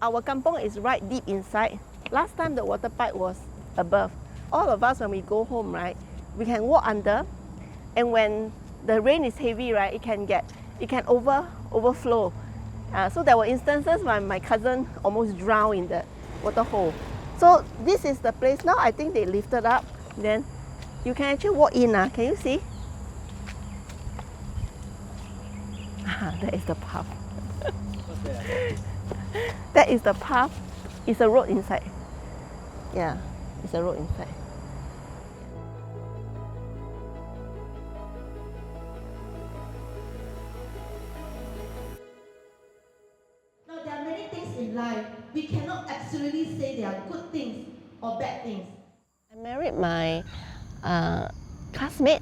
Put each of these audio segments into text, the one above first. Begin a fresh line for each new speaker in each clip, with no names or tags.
Our kampong is right deep inside. Last time the water pipe was above. All of us, when we go home, right, we can walk under, and when the rain is heavy, right, it can overflow. So there were instances when my cousin almost drowned in the water hole. So this is the place. Now I think they lifted up. Then you can actually walk in. Can you see? That is the path.
What's that?
That is the path. It's a road inside. Yeah, it's a road inside.
Now, there are many things in life. We cannot absolutely say they are good things or bad things.
I married my classmate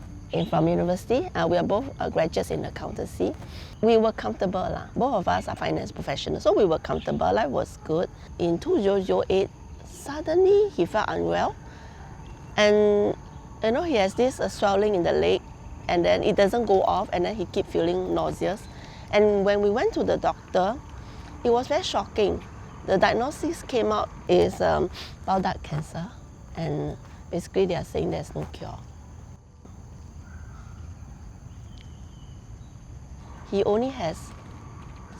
from university. We are both graduates in accountancy. We were comfortable. Both of us are finance professionals, so we were comfortable. Life was good. In 2008, suddenly he felt unwell. And he has this swelling in the leg, and then it doesn't go off, and then he keeps feeling nauseous. And when we went to the doctor, it was very shocking. The diagnosis came out is bile duct cancer, and basically they are saying there's no cure. He only has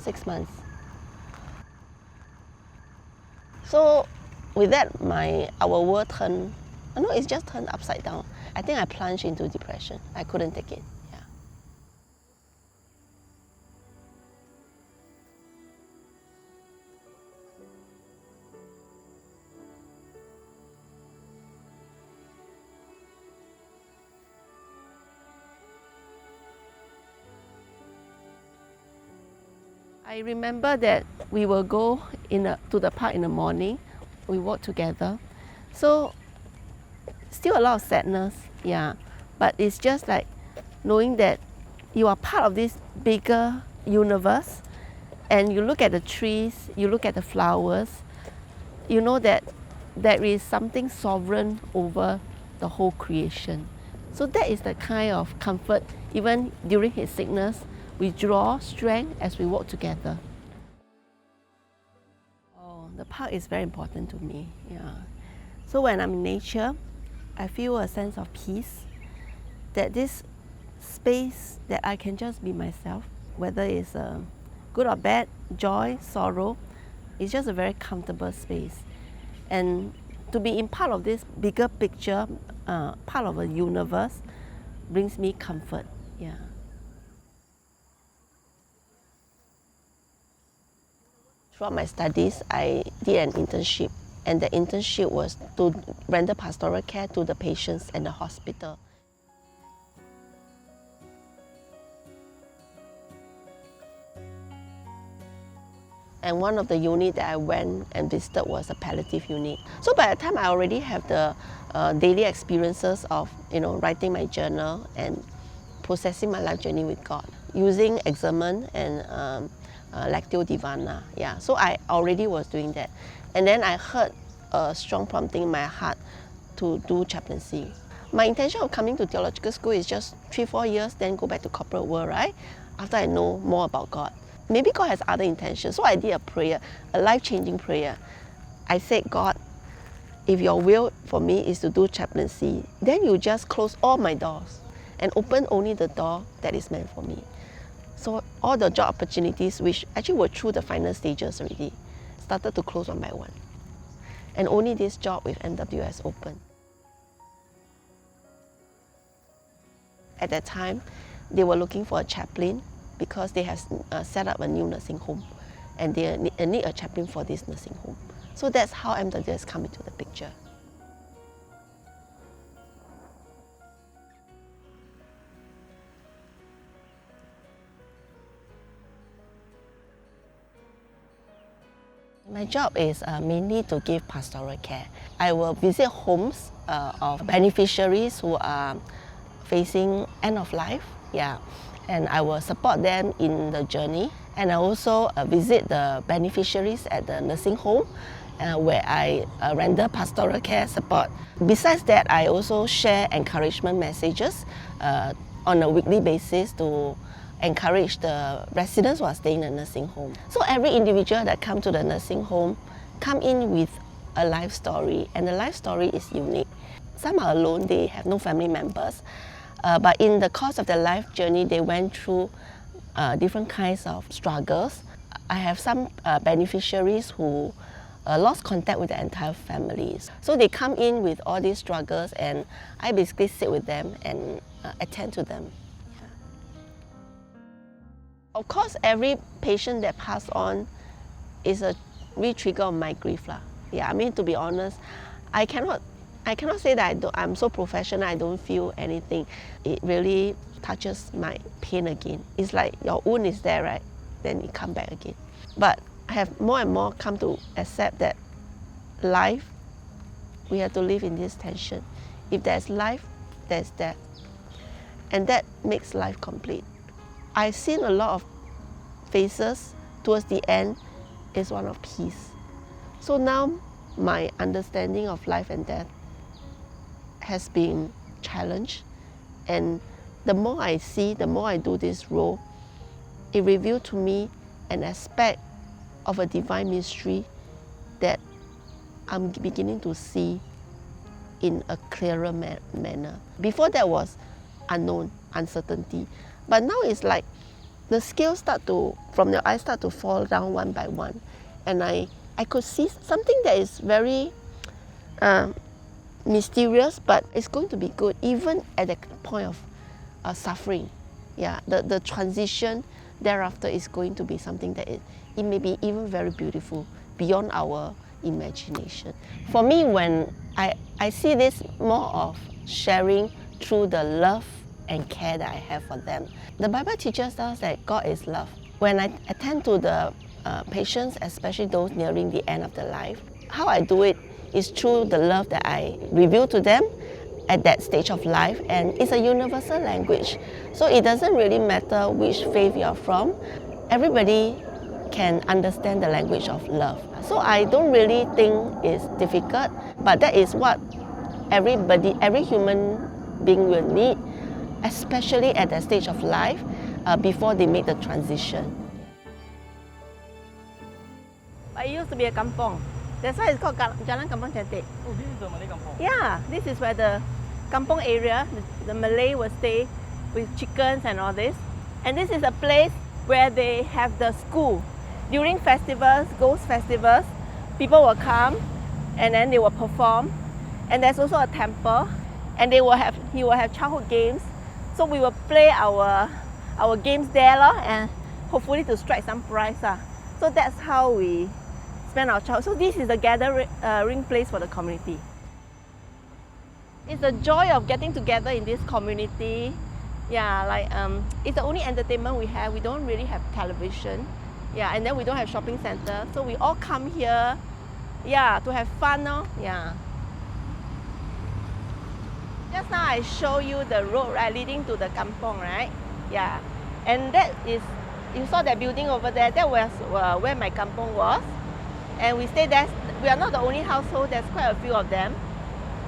6 months. So with that, our world turned, it's just turned upside down. I think I plunged into depression. I couldn't take it. Yeah. I remember that we will go to the park in the morning. We walk together. So still a lot of sadness, yeah. But it's just like knowing that you are part of this bigger universe, and you look at the trees, you look at the flowers, you know that there is something sovereign over the whole creation. So that is the kind of comfort, even during his sickness, we draw strength as we walk together. Oh, the park is very important to me, yeah. So when I'm in nature, I feel a sense of peace, that this space that I can just be myself, whether it's good or bad, joy, sorrow, it's just a very comfortable space. And to be in part of this bigger picture, part of a universe, brings me comfort, yeah. Throughout my studies, I did an internship, and the internship was to render pastoral care to the patients in the hospital. And one of the units that I went and visited was a palliative unit. So by the time I already have the daily experiences of writing my journal and processing my life journey with God, using examen and Lectio Divina. Yeah, so I already was doing that. And then I heard a strong prompting in my heart to do chaplaincy. My intention of coming to theological school is just 3-4 years, then go back to corporate world, right? After I know more about God. Maybe God has other intentions. So I did a prayer, a life-changing prayer. I said, God, if your will for me is to do chaplaincy, then you just close all my doors and open only the door that is meant for me. So all the job opportunities, which actually were through the final stages already, started to close one by one. And only this job with MWS opened. At that time, they were looking for a chaplain because they have set up a new nursing home, and they need a chaplain for this nursing home. So that's how MWS come into the picture. My job is mainly to give pastoral care. I will visit homes of beneficiaries who are facing end of life, yeah, and I will support them in the journey. And I also visit the beneficiaries at the nursing home where I render pastoral care support. Besides that, I also share encouragement messages on a weekly basis to encourage the residents who are staying in the nursing home. So every individual that come to the nursing home come in with a life story, and the life story is unique. Some are alone, they have no family members, but in the course of their life journey, they went through different kinds of struggles. I have some beneficiaries who lost contact with their entire families. So they come in with all these struggles, and I basically sit with them and attend to them. Yeah. Of course, every patient that passed on is a re-trigger of my grief. Yeah, I mean, to be honest, I cannot say that I'm so professional, I don't feel anything. It really touches my pain again. It's like your wound is there, right? Then it come back again. But I have more and more come to accept that life, we have to live in this tension. If there's life, there's death. And that makes life complete. I've seen a lot of faces towards the end is one of peace. So now my understanding of life and death has been challenged, and the more I see, the more I do this role, it revealed to me an aspect of a divine mystery that I'm beginning to see in a clearer manner. Before that was unknown, uncertainty, but now it's like the scales from your eyes start to fall down one by one, and I could see something that is very mysterious, but it's going to be good even at the point of suffering. Yeah, the transition thereafter is going to be something that it may be even very beautiful beyond our imagination. For me, when I see this more of sharing through the love and care that I have for them. The Bible teaches us that God is love. When I attend to the patients, especially those nearing the end of their life, how I do it is through the love that I reveal to them at that stage of life, and it's a universal language. So it doesn't really matter which faith you're from. Everybody can understand the language of love. So I don't really think it's difficult, but that is what every human being will need, especially at that stage of life before they make the transition.
I used to be a kampong. That's why it's called Jalan Kampong Cantik.
Oh, this is the Malay kampong.
Yeah, this is where the kampong area, the Malay will stay with chickens and all this. And this is a place where they have the school. During festivals, ghost festivals, people will come and then they will perform. And there's also a temple, and he will have childhood games. So we will play our games there and hopefully to strike some prize. So that's how we spend our childhood. So this is the gathering place for the community. It's the joy of getting together in this community. Yeah, like it's the only entertainment we have. We don't really have television. Yeah, and then we don't have shopping center. So we all come here, yeah, to have fun. Yeah. Just now I show you the road, right, leading to the kampong, right? Yeah, and that is, you saw that building over there. That was where my kampong was, and we stayed there. We are not the only household. There's quite a few of them.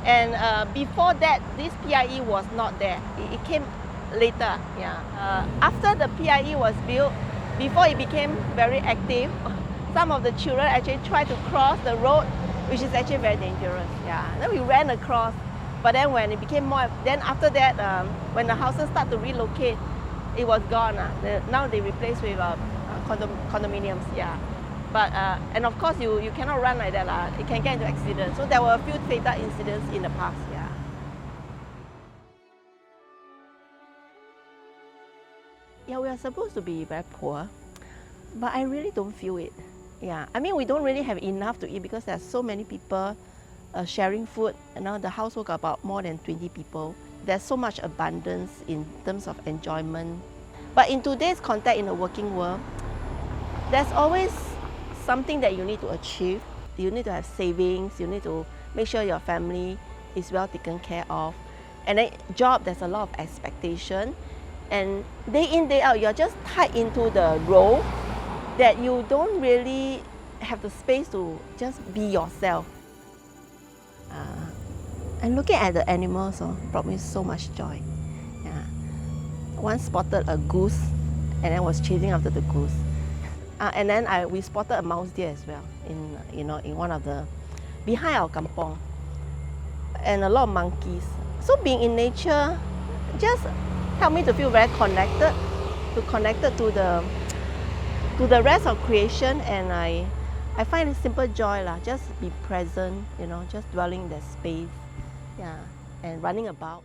And before that, this PIE was not there. It came later. Yeah. After the PIE was built, before it became very active, some of the children actually tried to cross the road, which is actually very dangerous. Yeah. Then we ran across, but then when it became more, then after that, when the houses start to relocate, it was gone. Now they replaced with condominiums. Yeah. But and of course you cannot run like that. It can get into accidents. So there were a few fatal incidents in the past. Yeah. Yeah, we are supposed to be very poor, but I really don't feel it. Yeah, I mean we don't really have enough to eat because there's so many people sharing food. And now the household got about more than 20 people. There's so much abundance in terms of enjoyment. But in today's context in the working world, there's always something that you need to achieve. You need to have savings, you need to make sure your family is well taken care of. And then job, there's a lot of expectation. And day in, day out, you're just tied into the role that you don't really have the space to just be yourself. And looking at the animals brought me so much joy. Yeah. Once spotted a goose and then was chasing after the goose. And then we spotted a mouse deer as well in one of the behind our kampong, and a lot of monkeys. So being in nature just helped me to feel very connected to the rest of creation, and I find a simple joy lah. Just be present, just dwelling in that space, yeah, and running about.